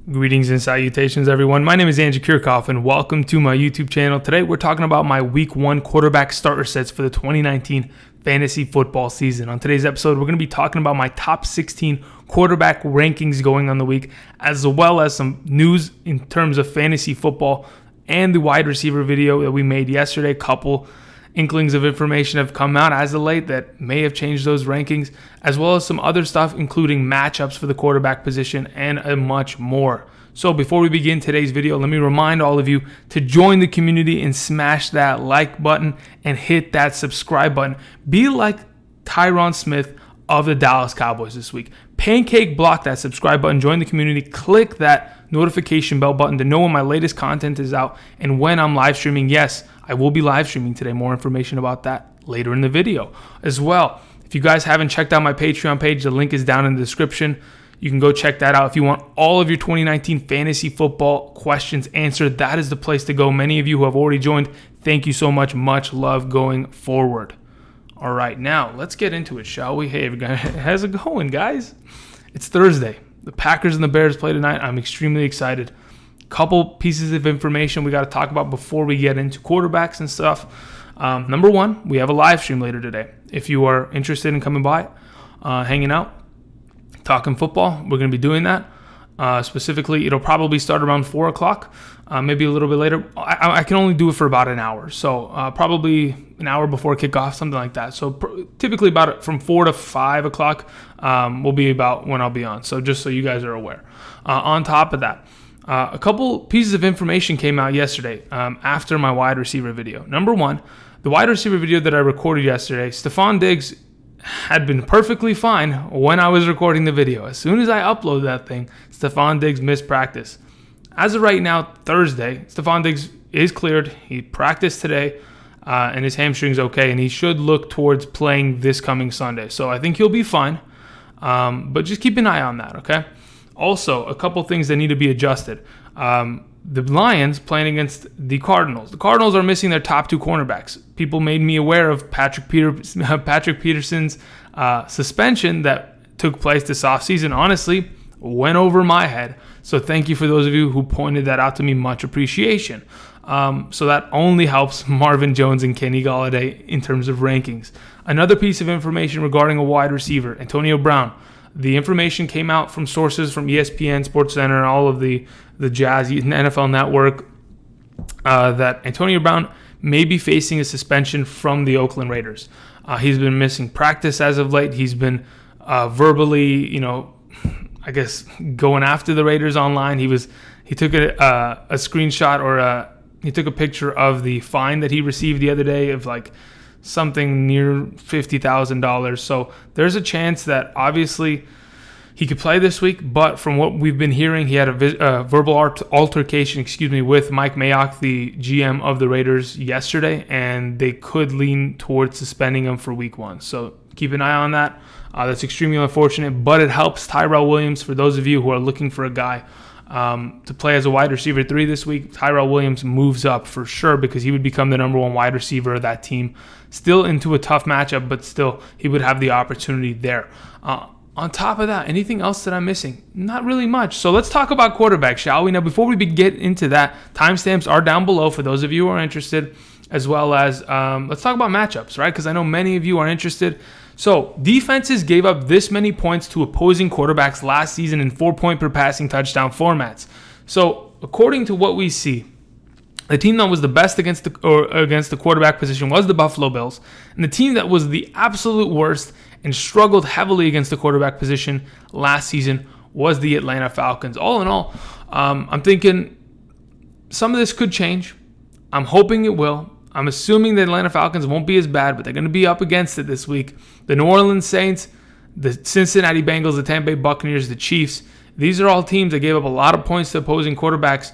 Greetings and salutations, everyone. My name is Andrew Kirchhoff, and welcome to my YouTube channel. Today, we're talking about my Week 1 quarterback starter sets for the 2019 fantasy football season. On today's episode, we're going to be talking about my top 16 quarterback rankings going on the week, as well as some news in terms of fantasy football and the wide receiver video that we made yesterday. A couple inklings of information have come out as of late that may have changed those rankings, as well as some other stuff, including matchups for the quarterback position and much more. So before we begin today's video, let me remind all of you to join the community and smash that like button and hit that subscribe button. Be like Tyron Smith of the Dallas Cowboys this week. Pancake block that subscribe button, join the community, click that notification bell button to know when my latest content is out and when I'm live streaming. Yes, I will be live streaming today. More information about that later in the video as well. If you guys haven't checked out my Patreon page, the link is down in the description. You can go check that out. If you want all of your 2019 fantasy football questions answered, that is the place to go. Many of you who have already joined, thank you so much. Much love going forward. All right, now let's get into it, shall we? Hey, how's it going, guys? It's Thursday. The Packers and the Bears play tonight. I'm extremely excited. Couple pieces of information we got to talk about before we get into quarterbacks and stuff. Number one, we have a live stream later today. If you are interested in coming by, hanging out, talking football, we're going to be doing that. Specifically, it'll probably start around 4 o'clock, maybe a little bit later. I can only do it for about an hour, so probably an hour before kickoff, something like that. So typically about from 4 to 5 o'clock will be about when I'll be on. So just so you guys are aware. On top of that, a couple pieces of information came out yesterday after my wide receiver video. Number one, the wide receiver video that I recorded yesterday, Stephon Diggs had been perfectly fine when I was recording the video. As soon as I uploaded that thing, Stephon Diggs missed practice. As of right now, Thursday, Stephon Diggs is cleared. He practiced today, and his hamstring's okay, and he should look towards playing this coming Sunday. So I think he'll be fine, but just keep an eye on that, okay? Also, a couple things that need to be adjusted. The Lions playing against the Cardinals. The Cardinals are missing their top two cornerbacks. People made me aware of Patrick Peterson's suspension that took place this offseason. Honestly, went over my head. So thank you for those of you who pointed that out to me. Much appreciation. So that only helps Marvin Jones and Kenny Golladay in terms of rankings. Another piece of information regarding a wide receiver, Antonio Brown. The information came out from sources from ESPN, SportsCenter, all of the Jazz, NFL Network, that Antonio Brown may be facing a suspension from the Oakland Raiders. He's been missing practice as of late. He's been verbally, I guess, going after the Raiders online. He took a screenshot or he took a picture of the fine that he received the other day of like something near $50,000. So there's a chance that obviously he could play this week, but from what we've been hearing, he had a verbal altercation, with Mike Mayock, the GM of the Raiders, yesterday, and they could lean towards suspending him for week 1. So keep an eye on that. That's extremely unfortunate, but it helps Tyrell Williams. For those of you who are looking for a guy to play as a wide receiver 3 this week, Tyrell Williams moves up for sure because he would become the number 1 wide receiver of that team. Still into a tough matchup, but still he would have the opportunity there. On top of that, anything else that I'm missing? Not really much. So let's talk about quarterback, shall we? Now, before we get into that, timestamps are down below for those of you who are interested, as well as let's talk about matchups, right? Because I know many of you are interested. So defenses gave up this many points to opposing quarterbacks last season in 4-point per passing touchdown formats. So according to what we see, the team that was the best against the quarterback position was the Buffalo Bills, and the team that was the absolute worst and struggled heavily against the quarterback position last season was the Atlanta Falcons. All in all, I'm thinking some of this could change. I'm hoping it will. I'm assuming the Atlanta Falcons won't be as bad, but they're going to be up against it this week. The New Orleans Saints, the Cincinnati Bengals, the Tampa Bay Buccaneers, the Chiefs, these are all teams that gave up a lot of points to opposing quarterbacks,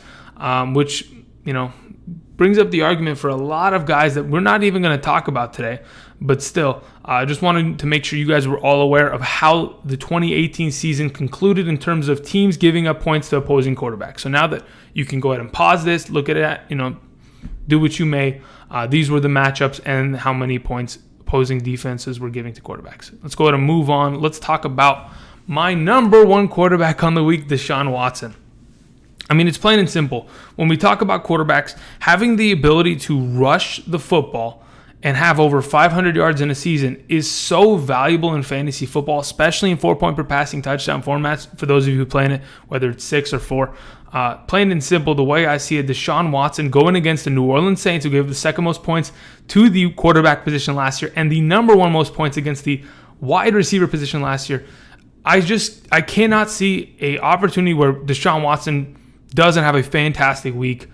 which, brings up the argument for a lot of guys that we're not even going to talk about today. But still, I just wanted to make sure you guys were all aware of how the 2018 season concluded in terms of teams giving up points to opposing quarterbacks. So now that you can go ahead and pause this, look at it, do what you may. These were the matchups and how many points opposing defenses were giving to quarterbacks. Let's go ahead and move on. Let's talk about my number 1 quarterback on the week, Deshaun Watson. I mean, it's plain and simple. When we talk about quarterbacks, having the ability to rush the football and have over 500 yards in a season is so valuable in fantasy football, especially in 4-point per passing touchdown formats. For those of you who play in it, whether it's 6 or 4, plain and simple, the way I see it, Deshaun Watson going against the New Orleans Saints, who gave the second most points to the quarterback position last year and the number one most points against the wide receiver position last year. I cannot see a opportunity where Deshaun Watson doesn't have a fantastic week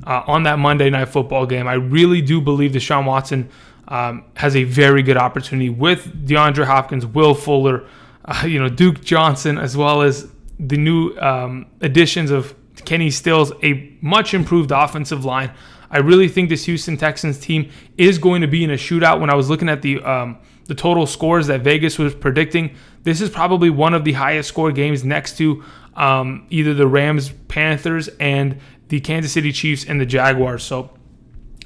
on that Monday Night Football game. I really do believe Deshaun Watson has a very good opportunity with DeAndre Hopkins, Will Fuller, Duke Johnson, as well as the new additions of Kenny Stills, a much improved offensive line. I really think this Houston Texans team is going to be in a shootout. When I was looking at the total scores that Vegas was predicting, this is probably one of the highest score games next to either the Rams, Panthers, and the Kansas City Chiefs and the Jaguars. So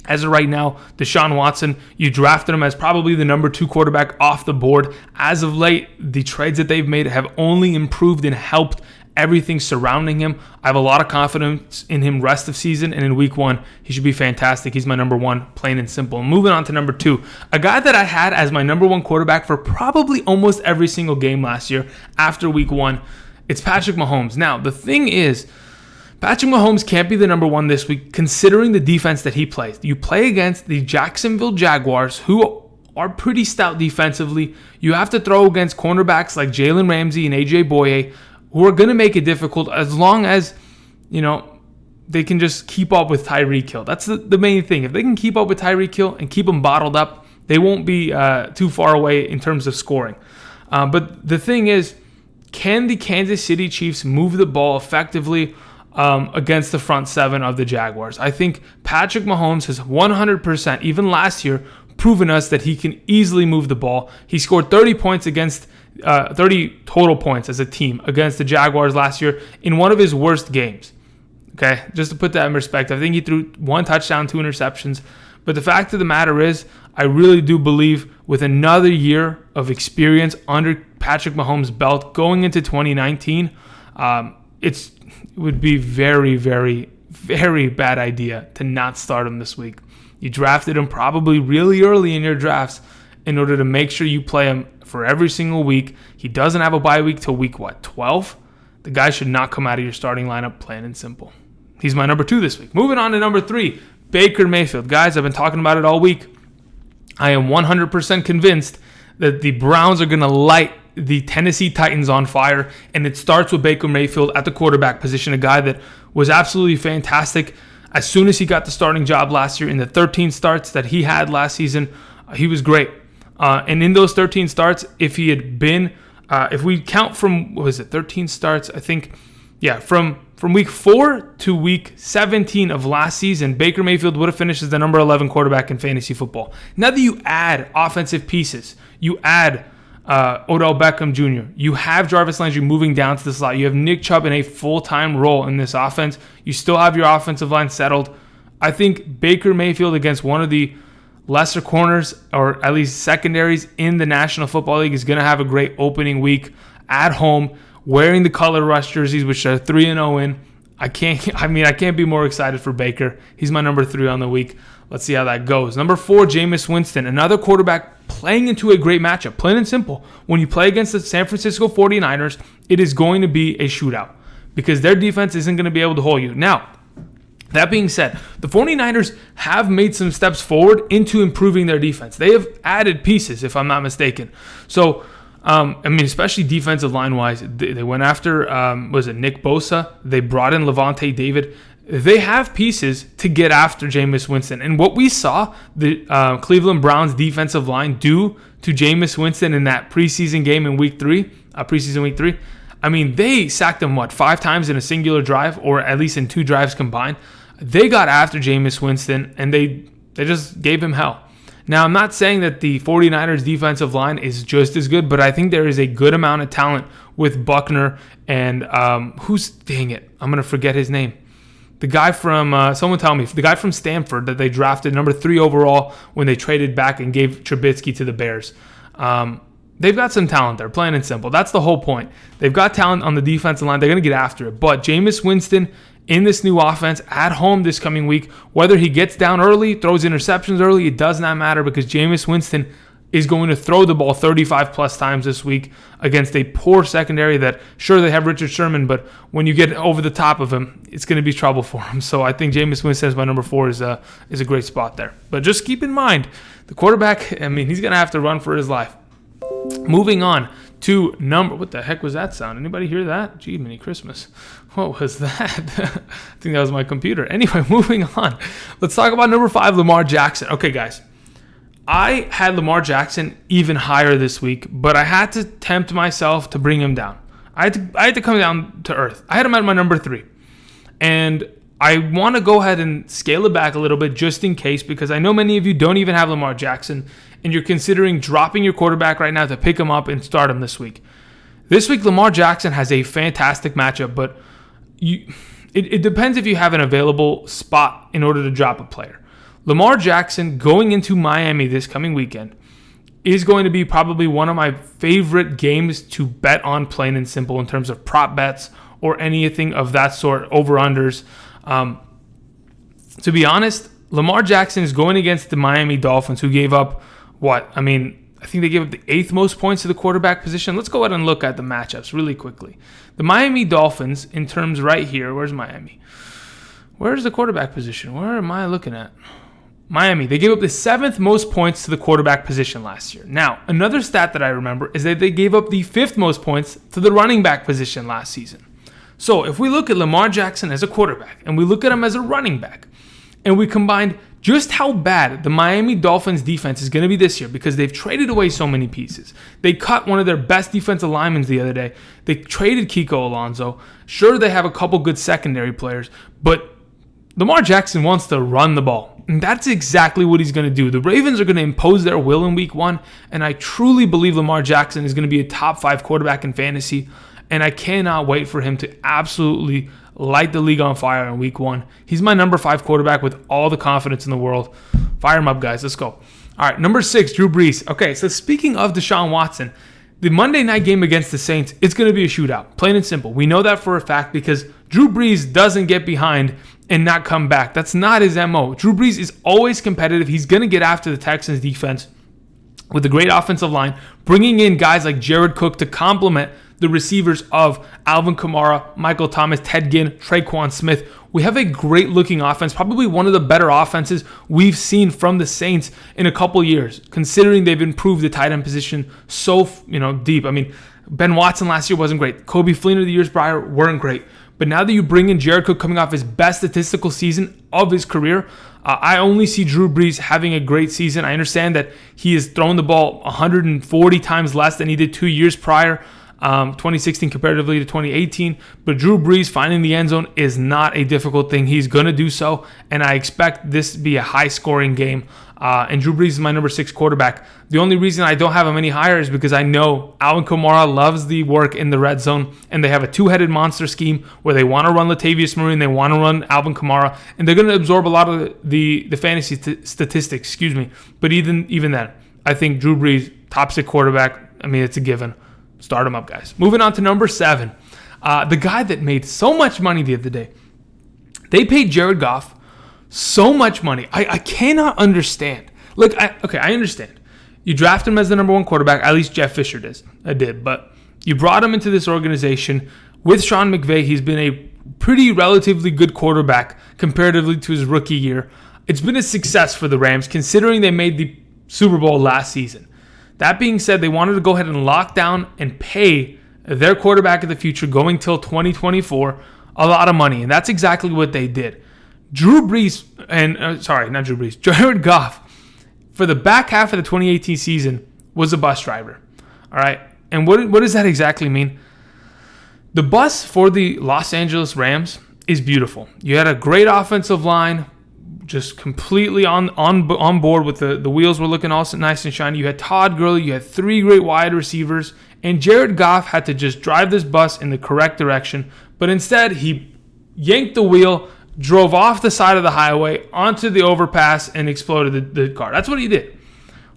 as of right now, Deshaun Watson, you drafted him as probably the number 2 quarterback off the board. As of late, the trades that they've made have only improved and helped everything surrounding him. I have a lot of confidence in him rest of season, and in week 1, he should be fantastic. He's my number 1, plain and simple. Moving on to number 2, a guy that I had as my number 1 quarterback for probably almost every single game last year after week 1, it's Patrick Mahomes. Now, the thing is, Patrick Mahomes can't be the number 1 this week considering the defense that he plays. You play against the Jacksonville Jaguars, who are pretty stout defensively. You have to throw against cornerbacks like Jalen Ramsey and AJ Boye, who are going to make it difficult as long as, they can just keep up with Tyreek Hill. That's the main thing. If they can keep up with Tyreek Hill and keep him bottled up, they won't be too far away in terms of scoring. But the thing is, can the Kansas City Chiefs move the ball effectively against the front 7 of the Jaguars? I think Patrick Mahomes has 100%, even last year, proven us that he can easily move the ball. He scored 30 points against 30 total points as a team against the Jaguars last year in one of his worst games. Okay, just to put that in perspective, I think he threw 1 touchdown, 2 interceptions. But the fact of the matter is, I really do believe with another year of experience under Patrick Mahomes' belt going into 2019, it would be very, very, very bad idea to not start him this week. You drafted him probably really early in your drafts in order to make sure you play him for every single week. He doesn't have a bye week till week 12? The guy should not come out of your starting lineup, plain and simple. He's my number 2 this week. Moving on to number 3, Baker Mayfield. Guys, I've been talking about it all week. I am 100% convinced that the Browns are going to light the Tennessee Titans on fire, and it starts with Baker Mayfield at the quarterback position, a guy that was absolutely fantastic. As soon as he got the starting job last year, in the 13 starts that he had last season, he was great. And in those 13 starts, if he had been, if we count from, 13 starts? I think, from week 4 to week 17 of last season, Baker Mayfield would have finished as the number 11 quarterback in fantasy football. Now that you add offensive pieces, you add Odell Beckham Jr., you have Jarvis Landry moving down to the slot, you have Nick Chubb in a full-time role in this offense, you still have your offensive line settled. I think Baker Mayfield against one of the lesser corners, or at least secondaries in the National Football League, is going to have a great opening week at home, wearing the color rush jerseys, which are 3-0 in. I can't be more excited for Baker. He's my number 3 on the week. Let's see how that goes. Number 4, Jameis Winston, another quarterback playing into a great matchup. Plain and simple. When you play against the San Francisco 49ers, it is going to be a shootout because their defense isn't going to be able to hold you. Now, that being said, the 49ers have made some steps forward into improving their defense. They have added pieces, if I'm not mistaken. So, especially defensive line-wise, they went after, Nick Bosa? They brought in Levante David. They have pieces to get after Jameis Winston. And what we saw the Cleveland Browns defensive line do to Jameis Winston in that preseason game in week 3, they sacked him, 5 times in a singular drive, or at least in 2 drives combined. They got after Jameis Winston, and they just gave him hell. Now, I'm not saying that the 49ers defensive line is just as good, but I think there is a good amount of talent with Buckner and I'm going to forget his name. The guy from, someone tell me, the guy from Stanford that they drafted number 3 overall when they traded back and gave Trubisky to the Bears. they've got some talent there, plain and simple. That's the whole point. They've got talent on the defensive line. They're going to get after it. But Jameis Winston in this new offense at home this coming week, whether he gets down early, throws interceptions early, it does not matter because Jameis Winston is going to throw the ball 35 plus times this week against a poor secondary that, sure, they have Richard Sherman, but when you get over the top of him, it's going to be trouble for him. So I think Jameis Winston as my number 4 is a great spot there. But just keep in mind, the quarterback, he's going to have to run for his life. Moving on to what the heck was that sound? Anybody hear that? Gee, mini Christmas. What was that? I think that was my computer. Anyway, moving on. Let's talk about number 5, Lamar Jackson. Okay, guys. I had Lamar Jackson even higher this week, but I had to tempt myself to bring him down. I had to come down to earth. I had him at my number 3. And I want to go ahead and scale it back a little bit just in case, because I know many of you don't even have Lamar Jackson, and you're considering dropping your quarterback right now to pick him up and start him this week. This week, Lamar Jackson has a fantastic matchup, but it depends if you have an available spot in order to drop a player. Lamar Jackson going into Miami this coming weekend is going to be probably one of my favorite games to bet on, plain and simple, in terms of prop bets or anything of that sort, over-unders. To be honest, Lamar Jackson is going against the Miami Dolphins, who gave up I think they gave up the 8th most points to the quarterback position. Let's go ahead and look at the matchups really quickly. The Miami Dolphins, in terms right here, where's Miami? Where's the quarterback position? Where am I looking at? Miami, they gave up the 7th most points to the quarterback position last year. Now, another stat that I remember is that they gave up the 5th most points to the running back position last season. So if we look at Lamar Jackson as a quarterback and we look at him as a running back, and we combined just how bad the Miami Dolphins defense is going to be this year, because they've traded away so many pieces. They cut one of their best defensive linemen the other day. They traded Kiko Alonso. Sure, they have a couple good secondary players, but Lamar Jackson wants to run the ball. And that's exactly what he's going to do. The Ravens are going to impose their will in week 1, and I truly believe Lamar Jackson is going to be a top 5 quarterback in fantasy, and I cannot wait for him to absolutely light the league on fire in week 1. He's my number 5 quarterback with all the confidence in the world. Fire him up, guys. Let's go. All right, number 6, Drew Brees. Okay, so speaking of Deshaun Watson, the Monday night game against the Saints, it's going to be a shootout, plain and simple. We know that for a fact because Drew Brees doesn't get behind and not come back. That's not his MO. Drew Brees is always competitive. He's going to get after the Texans defense with a great offensive line, bringing in guys like Jared Cook to complement the receivers of Alvin Kamara, Michael Thomas, Ted Ginn, Traquan Smith. We have a great looking offense, probably one of the better offenses we've seen from the Saints in a couple years, considering they've improved the tight end position so deep. Ben Watson last year wasn't great. Kobe Fleener the years prior weren't great. But now that you bring in Jared Cook coming off his best statistical season of his career, I only see Drew Brees having a great season. I understand that he has thrown the ball 140 times less than he did 2 years prior, 2016 comparatively to 2018. But Drew Brees finding the end zone is not a difficult thing. He's going to do so, and I expect this to be a high-scoring game. And Drew Brees is my number 6 quarterback. The only reason I don't have him any higher is because I know Alvin Kamara loves the work in the red zone, and they have a two-headed monster scheme where they want to run Latavius Murray and they want to run Alvin Kamara, and they're going to absorb a lot of the fantasy statistics. But even then, I think Drew Brees, top 6 quarterback. It's a given. Start him up, guys. Moving on to number 7, the guy that made so much money the other day. They paid Jared Goff so much money. I cannot understand. Look, I understand. You draft him as the number 1 quarterback. At least Jeff Fisher did. But you brought him into this organization. With Sean McVay, he's been a pretty relatively good quarterback comparatively to his rookie year. It's been a success for the Rams, considering they made the Super Bowl last season. That being said, they wanted to go ahead and lock down and pay their quarterback of the future going till 2024 a lot of money. And that's exactly what they did. Jared Goff, for the back half of the 2018 season, was a bus driver. All right. And what does that exactly mean? The bus for the Los Angeles Rams is beautiful. You had a great offensive line, just completely on board with the wheels were looking all nice and shiny. You had Todd Gurley, you had 3 great wide receivers, and Jared Goff had to just drive this bus in the correct direction. But instead, he yanked the wheel, drove off the side of the highway onto the overpass, and exploded the car. That's what he did.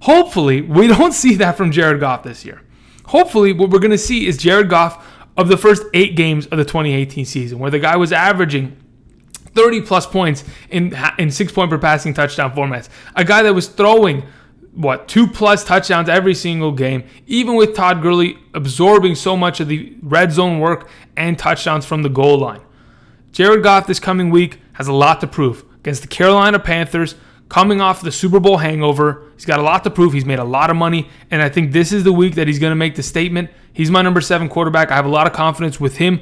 Hopefully, we don't see that from Jared Goff this year. hopefully what we're going to see is Jared Goff of the first 8 games of the 2018 season, where the guy was averaging 30-plus points in 6-point per passing touchdown formats. A guy that was throwing, 2+ touchdowns every single game, even with Todd Gurley absorbing so much of the red zone work and touchdowns from the goal line. Jared Goff this coming week has a lot to prove against the Carolina Panthers, coming off the Super Bowl hangover. He's got a lot to prove. He's made a lot of money, and I think this is the week that he's going to make the statement. He's my number 7 quarterback. I have a lot of confidence with him.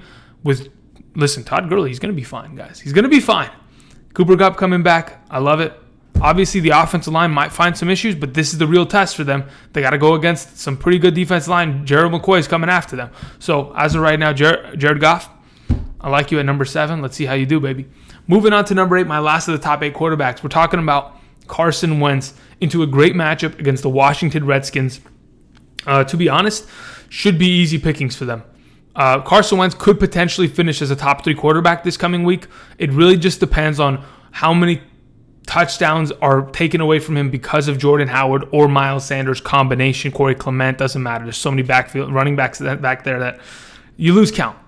Listen, Todd Gurley, he's going to be fine, guys. He's going to be fine. Cooper Kupp coming back. I love it. Obviously, the offensive line might find some issues, but this is the real test for them. They got to go against some pretty good defensive line. Gerald McCoy is coming after them. So, as of right now, Jared Goff, I like you at number 7. Let's see how you do, baby. Moving on to number 8, my last of the top 8 quarterbacks. We're talking about Carson Wentz into a great matchup against the Washington Redskins. To be honest, should be easy pickings for them. Carson Wentz could potentially finish as a top 3 quarterback this coming week. It really just depends on how many touchdowns are taken away from him because of Jordan Howard or Miles Sanders combination. Corey Clement, doesn't matter. There's so many running backs back there that you lose count.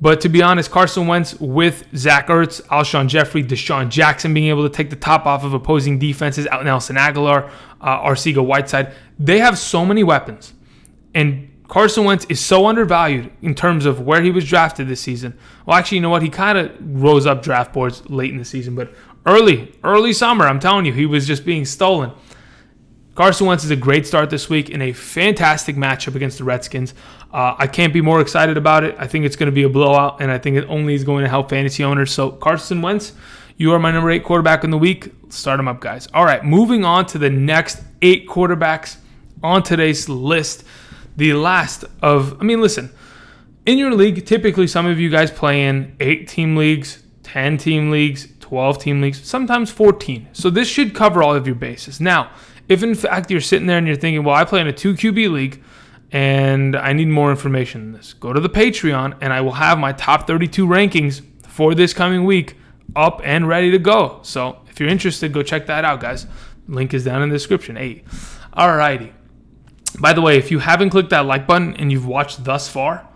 But to be honest, Carson Wentz with Zach Ertz, Alshon Jeffrey, Deshaun Jackson being able to take the top off of opposing defenses, Nelson Aguilar, Arcega-Whiteside, they have so many weapons. And Carson Wentz is so undervalued in terms of where he was drafted this season. Well, actually, you know what? He kind of rose up draft boards late in the season, but early summer, I'm telling you, he was just being stolen. Carson Wentz is a great start this week in a fantastic matchup against the Redskins. I can't be more excited about it. I think it's going to be a blowout, and I think it only is going to help fantasy owners. So Carson Wentz, you are my number 8 quarterback in the week. Start him up, guys. All right, moving on to the next 8 quarterbacks on today's list. The last of, listen, in your league, typically some of you guys play in 8-team leagues, 10-team leagues, 12-team leagues, sometimes 14. So this should cover all of your bases. Now, if in fact you're sitting there and you're thinking, well, I play in a 2 QB league and I need more information than this, go to the Patreon and I will have my top 32 rankings for this coming week up and ready to go. So if you're interested, go check that out, guys. Link is down in the description. Alrighty. By the way, if you haven't clicked that like button and you've watched thus far,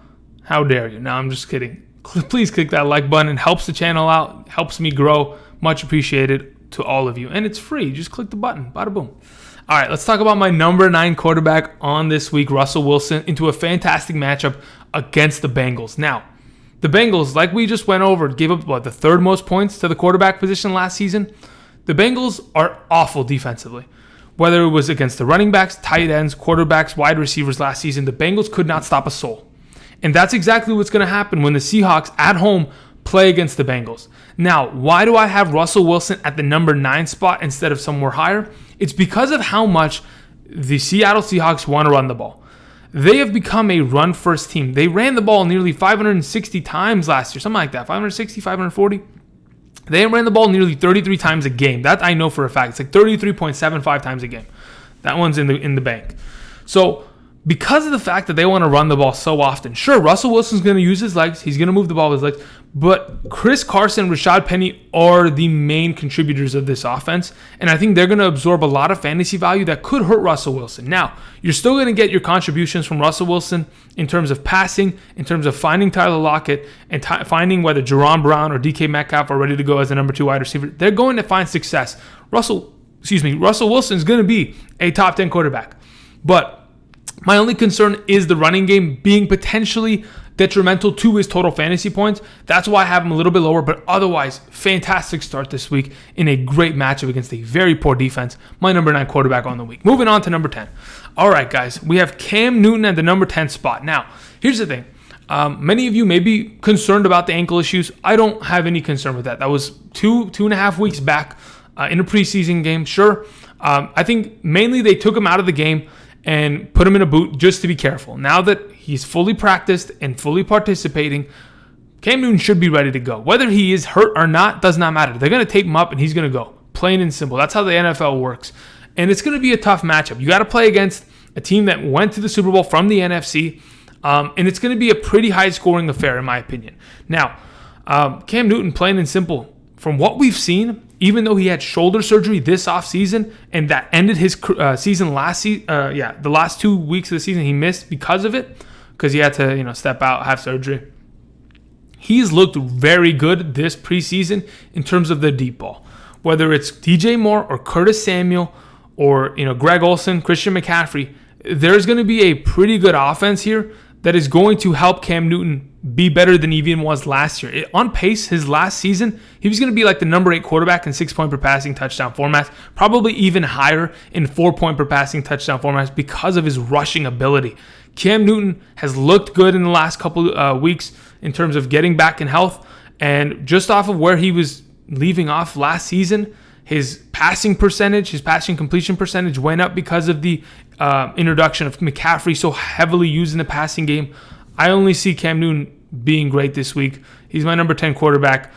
how dare you? No, I'm just kidding. Please click that like button. It helps the channel out, helps me grow. Much appreciated to all of you. And it's free. Just click the button. Bada boom. All right, let's talk about my number 9 quarterback on this week, Russell Wilson, into a fantastic matchup against the Bengals. Now, the Bengals, like we just went over, gave up, the 3rd most points to the quarterback position last season. The Bengals are awful defensively. Whether it was against the running backs, tight ends, quarterbacks, wide receivers last season, the Bengals could not stop a soul. And that's exactly what's going to happen when the Seahawks at home play against the Bengals. Now, why do I have Russell Wilson at the number 9 spot instead of somewhere higher? It's because of how much the Seattle Seahawks want to run the ball. They have become a run-first team. They ran the ball nearly 560 times last year, something like that, 560, 540. They ran the ball nearly 33 times a game. That I know for a fact. It's like 33.75 times a game. That one's in the bank. So because of the fact that they want to run the ball so often, sure, Russell Wilson's going to use his legs. He's going to move the ball with his legs. But Chris Carson, Rashad Penny are the main contributors of this offense. And I think they're going to absorb a lot of fantasy value that could hurt Russell Wilson. Now, you're still going to get your contributions from Russell Wilson in terms of passing, in terms of finding Tyler Lockett, and finding whether Jerron Brown or DK Metcalf are ready to go as the number 2 wide receiver. They're going to find success. Russell Wilson is going to be a top 10 quarterback. But my only concern is the running game being potentially detrimental to his total fantasy points. That's why I have him a little bit lower, but otherwise, fantastic start this week in a great matchup against a very poor defense. My number 9 quarterback on the week. Moving on to number 10. All right, guys, we have Cam Newton at the number 10 spot. Now, here's the thing. Many of you may be concerned about the ankle issues. I don't have any concern with that. That was two and a half weeks back in a preseason game. Sure. I think mainly they took him out of the game and put him in a boot just to be careful. Now that he's fully practiced and fully participating, Cam Newton should be ready to go. Whether he is hurt or not does not matter. They're going to tape him up and he's going to go. Plain and simple. That's how the NFL works. And it's going to be a tough matchup. You got to play against a team that went to the Super Bowl from the NFC. And it's going to be a pretty high-scoring affair, in my opinion. Now, Cam Newton, plain and simple, from what we've seen, even though he had shoulder surgery this offseason and that ended his season the last 2 weeks of the season he missed because of it, because he had to step out, have surgery. He's looked very good this preseason in terms of the deep ball. Whether it's DJ Moore or Curtis Samuel or Greg Olsen, Christian McCaffrey, there's going to be a pretty good offense here that is going to help Cam Newton be better than he even was last year. On pace, his last season, he was going to be like the number 8 quarterback in 6-point per passing touchdown formats, probably even higher in 4-point per passing touchdown formats because of his rushing ability. Cam Newton has looked good in the last couple weeks in terms of getting back in health, and just off of where he was leaving off last season, his passing completion percentage went up because of the introduction of McCaffrey so heavily used in the passing game. I only see Cam Newton being great this week. He's my number 10 quarterback.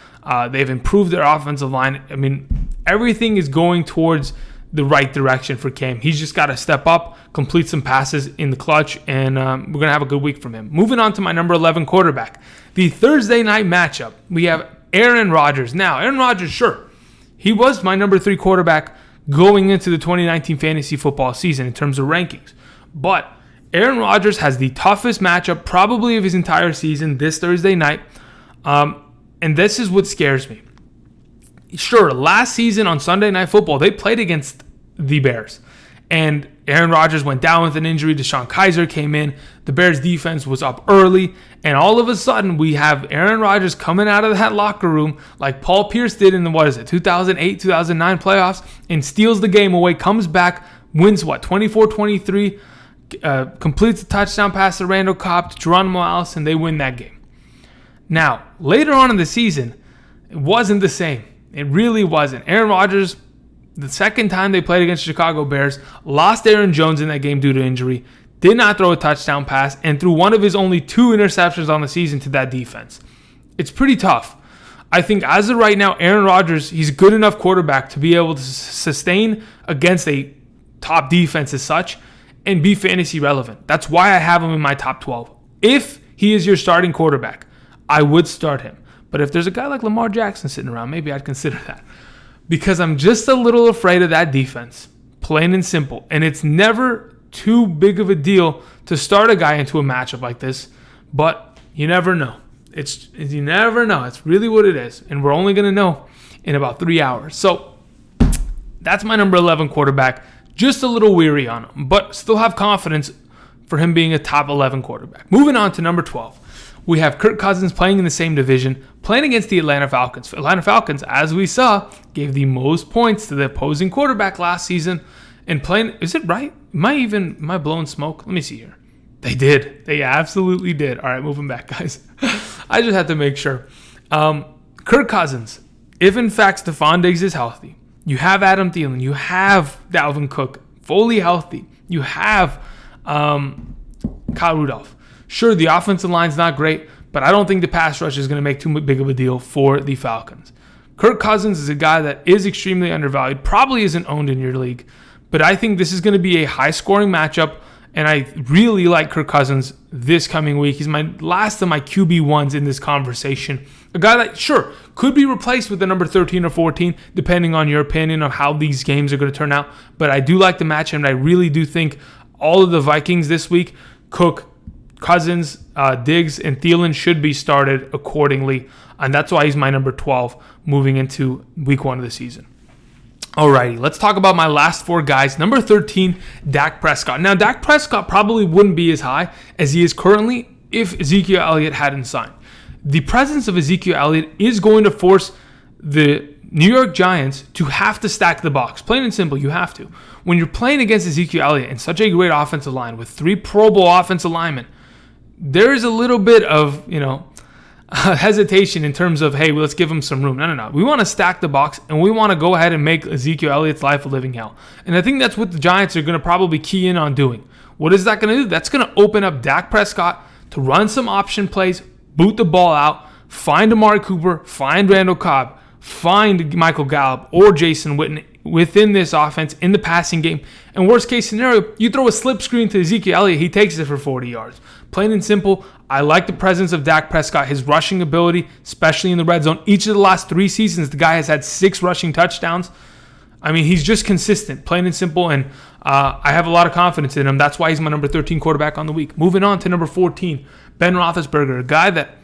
They've improved their offensive line. I mean, everything is going towards the right direction for Cam. He's just got to step up, complete some passes in the clutch, and we're going to have a good week from him. Moving on to my number 11 quarterback. The Thursday night matchup, we have Aaron Rodgers. Now, Aaron Rodgers, sure, he was my number 3 quarterback going into the 2019 fantasy football season in terms of rankings. But Aaron Rodgers has the toughest matchup probably of his entire season this Thursday night. And this is what scares me. Sure, last season on Sunday Night Football, they played against the Bears. And Aaron Rodgers went down with an injury. Deshaun Kaiser came in. The Bears defense was up early. And all of a sudden, we have Aaron Rodgers coming out of that locker room like Paul Pierce did in the, 2008, 2009 playoffs, and steals the game away, comes back, wins 24-23, completes a touchdown pass to Randall Cobb to Geronimo Allison. They win that game. Now, later on in the season, it wasn't the same. It really wasn't. Aaron Rodgers, the second time they played against the Chicago Bears, lost Aaron Jones in that game due to injury, did not throw a touchdown pass, and threw one of his only 2 interceptions on the season to that defense. It's pretty tough. I think as of right now, Aaron Rodgers, he's a good enough quarterback to be able to sustain against a top defense as such and be fantasy relevant. That's why I have him in my top 12. If he is your starting quarterback, I would start him. But if there's a guy like Lamar Jackson sitting around, maybe I'd consider that. Because I'm just a little afraid of that defense, plain and simple. And it's never too big of a deal to start a guy into a matchup like this, but you never know. You never know. It's really what it is. And we're only going to know in about 3 hours. So that's my number 11 quarterback. Just a little weary on him, but still have confidence for him being a top 11 quarterback. Moving on to number 12. We have Kirk Cousins playing in the same division, playing against the Atlanta Falcons. Atlanta Falcons, as we saw, gave the most points to the opposing quarterback last season. And playing, is it right? Am I blowing smoke? Let me see here. They did. They absolutely did. All right, moving back, guys. I just had to make sure. Kirk Cousins, if in fact Stephon Diggs is healthy, you have Adam Thielen, you have Dalvin Cook, fully healthy, you have Kyle Rudolph. Sure, the offensive line's not great, but I don't think the pass rush is going to make too big of a deal for the Falcons. Kirk Cousins is a guy that is extremely undervalued, probably isn't owned in your league, but I think this is going to be a high-scoring matchup, and I really like Kirk Cousins this coming week. He's my last of my QB1s in this conversation. A guy that, sure, could be replaced with the number 13 or 14, depending on your opinion of how these games are going to turn out, but I do like the matchup, and I really do think all of the Vikings this week, Cook, Cousins, Diggs, and Thielen should be started accordingly, and that's why he's my number 12 moving into week 1 of the season. Alrighty, let's talk about my last 4 guys. Number 13, Dak Prescott. Now, Dak Prescott probably wouldn't be as high as he is currently if Ezekiel Elliott hadn't signed. The presence of Ezekiel Elliott is going to force the New York Giants to have to stack the box. Plain and simple, you have to. When you're playing against Ezekiel Elliott and such a great offensive line with 3 Pro Bowl offensive linemen, there is a little bit of, hesitation in terms of, hey, let's give him some room. No. We want to stack the box, and we want to go ahead and make Ezekiel Elliott's life a living hell. And I think that's what the Giants are going to probably key in on doing. What is that going to do? That's going to open up Dak Prescott to run some option plays, boot the ball out, find Amari Cooper, find Randall Cobb, find Michael Gallup or Jason Witten within this offense in the passing game. And worst case scenario, you throw a slip screen to Ezekiel Elliott, he takes it for 40 yards. Plain and simple, I like the presence of Dak Prescott, his rushing ability, especially in the red zone. Each of the last 3 seasons, the guy has had 6 rushing touchdowns. I mean, he's just consistent, plain and simple, and I have a lot of confidence in him. That's why he's my number 13 quarterback on the week. Moving on to number 14, Ben Roethlisberger, a guy that,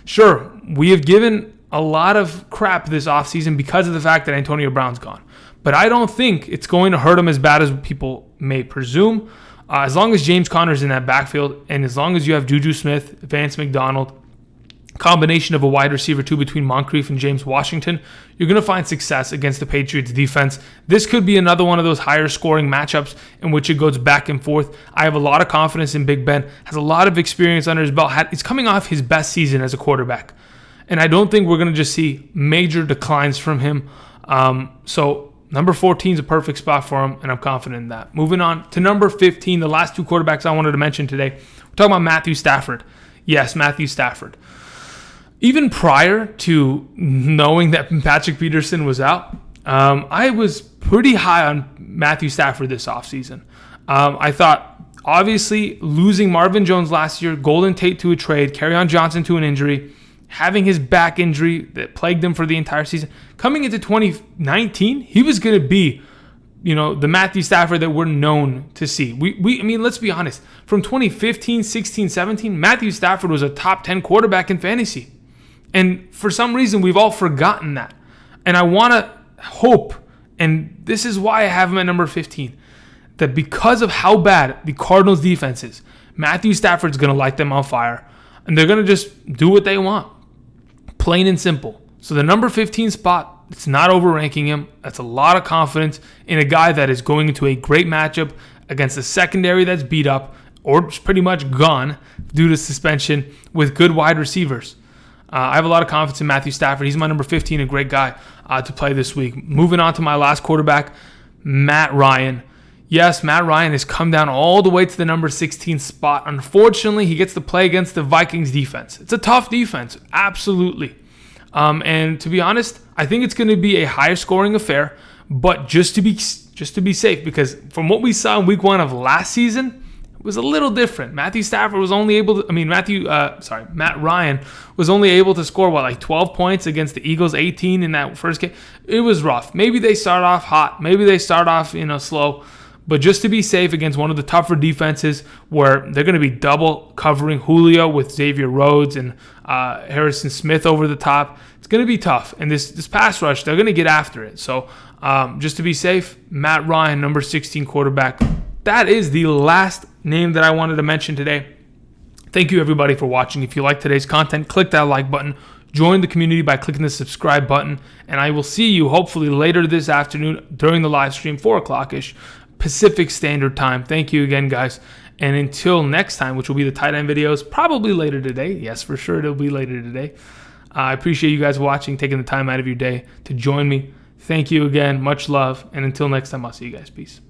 sure, we have given a lot of crap this offseason because of the fact that Antonio Brown's gone. But I don't think it's going to hurt him as bad as people may presume. As long as James Conner's in that backfield, and as long as you have Juju Smith, Vance McDonald, combination of a wide receiver too between Moncrief and James Washington, you're going to find success against the Patriots defense. This could be another one of those higher scoring matchups in which it goes back and forth. I have a lot of confidence in Big Ben, has a lot of experience under his belt. He's coming off his best season as a quarterback. And I don't think we're going to just see major declines from him. So number 14 is a perfect spot for him, and I'm confident in that. Moving on to number 15, the last 2 quarterbacks I wanted to mention today. We're talking about Matthew Stafford. Yes, Matthew Stafford. Even prior to knowing that Patrick Peterson was out, I was pretty high on Matthew Stafford this offseason. I thought, obviously, losing Marvin Jones last year, Golden Tate to a trade, Kerryon Johnson to an injury, having his back injury that plagued him for the entire season. Coming into 2019, he was going to be, the Matthew Stafford that we're known to see. I mean, let's be honest. From 2015, 16, 17, Matthew Stafford was a top 10 quarterback in fantasy. And for some reason, we've all forgotten that. And I want to hope, and this is why I have him at number 15, that because of how bad the Cardinals' defense is, Matthew Stafford's going to light them on fire. And they're going to just do what they want. Plain and simple. So the number 15 spot, it's not overranking him. That's a lot of confidence in a guy that is going into a great matchup against a secondary that's beat up or pretty much gone due to suspension with good wide receivers. I have a lot of confidence in Matthew Stafford. He's my number 15, a great guy to play this week. Moving on to my last quarterback, Matt Ryan. Yes, Matt Ryan has come down all the way to the number 16 spot. Unfortunately, he gets to play against the Vikings defense. It's a tough defense, absolutely. And to be honest, I think it's going to be a higher scoring affair, but just to be safe, because from what we saw in week 1 of last season, it was a little different. Matt Ryan was only able to score 12 points against the Eagles, 18 in that first game. It was rough. Maybe they start off hot. Maybe they start off, slow. But just to be safe against one of the tougher defenses where they're going to be double covering Julio with Xavier Rhodes and Harrison Smith over the top, it's going to be tough. And this pass rush, they're going to get after it. So just to be safe, Matt Ryan, number 16 quarterback. That is the last name that I wanted to mention today. Thank you, everybody, for watching. If you like today's content, click that like button. Join the community by clicking the subscribe button. And I will see you hopefully later this afternoon during the live stream, 4 o'clock-ish, Pacific Standard Time. Thank you again, guys. And until next time, which will be the tight end videos, probably later today. Yes, for sure, it'll be later today. I appreciate you guys watching, taking the time out of your day to join me. Thank you again. Much love. And until next time, I'll see you guys. Peace.